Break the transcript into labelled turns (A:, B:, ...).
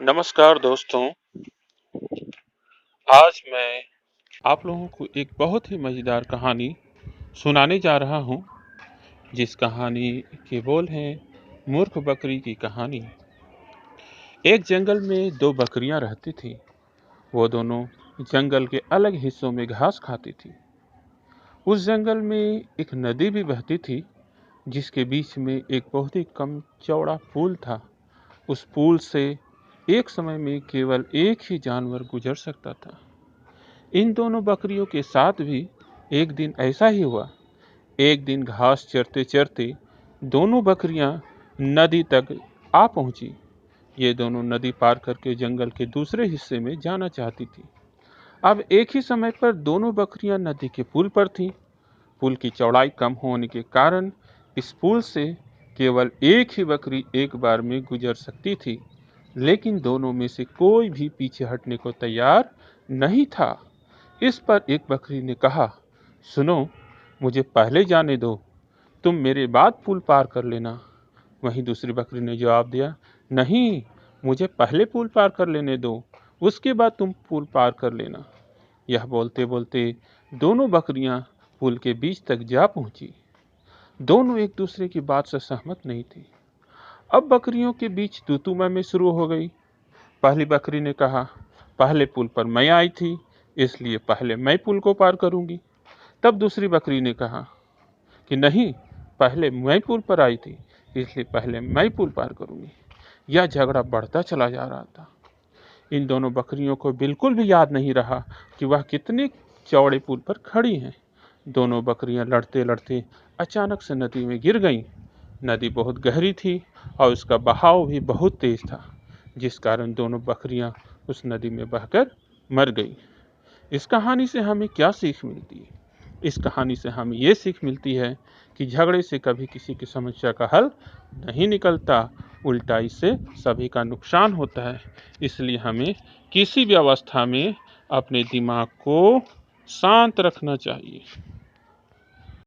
A: नमस्कार दोस्तों। आज मैं आप लोगों को एक बहुत ही मज़ेदार कहानी सुनाने जा रहा हूँ, जिस कहानी के बोल हैं मूर्ख बकरी की कहानी। एक जंगल में दो बकरियां रहती थीं। वो दोनों जंगल के अलग हिस्सों में घास खाती थी। उस जंगल में एक नदी भी बहती थी, जिसके बीच में एक बहुत ही कम चौड़ा पुल था। उस पुल से एक समय में केवल एक ही जानवर गुजर सकता था। इन दोनों बकरियों के साथ भी एक दिन ऐसा ही हुआ। एक दिन घास चरते चरते दोनों बकरियां नदी तक आ पहुंची। ये दोनों नदी पार करके जंगल के दूसरे हिस्से में जाना चाहती थी। अब एक ही समय पर दोनों बकरियां नदी के पुल पर थीं। पुल की चौड़ाई कम होने के कारण इस पुल से केवल एक ही बकरी एक बार में गुजर सकती थी, लेकिन दोनों में से कोई भी पीछे हटने को तैयार नहीं था। इस पर एक बकरी ने कहा, सुनो, मुझे पहले जाने दो, तुम मेरे बाद पुल पार कर लेना। वहीं दूसरी बकरी ने जवाब दिया, नहीं, मुझे पहले पुल पार कर लेने दो, उसके बाद तुम पुल पार कर लेना। यह बोलते बोलते दोनों बकरियां पुल के बीच तक जा पहुंची। दोनों एक दूसरे की बात से सहमत नहीं थी। अब बकरियों के बीच तू मैं शुरू हो गई। पहली बकरी ने कहा, पहले पुल पर मैं आई थी, इसलिए पहले मैं पुल को पार करूंगी। तब दूसरी बकरी ने कहा कि नहीं, पहले मैं पुल पर आई थी, इसलिए पहले मैं पुल पार करूंगी। यह झगड़ा बढ़ता चला जा रहा था। इन दोनों बकरियों को बिल्कुल भी याद नहीं रहा कि वह कितने चौड़े पुल पर खड़ी हैं। दोनों बकरियां लड़ते लड़ते अचानक से नदी में गिर गईं। नदी बहुत गहरी थी और उसका बहाव भी बहुत तेज था, जिस कारण दोनों बकरियां उस नदी में बहकर मर गईं। इस कहानी से हमें क्या सीख मिलती है? इस कहानी से हमें ये सीख मिलती है कि झगड़े से कभी किसी की समस्या का हल नहीं निकलता, उल्टा इससे सभी का नुकसान होता है। इसलिए हमें किसी भी अवस्था में अपने दिमाग को शांत रखना चाहिए।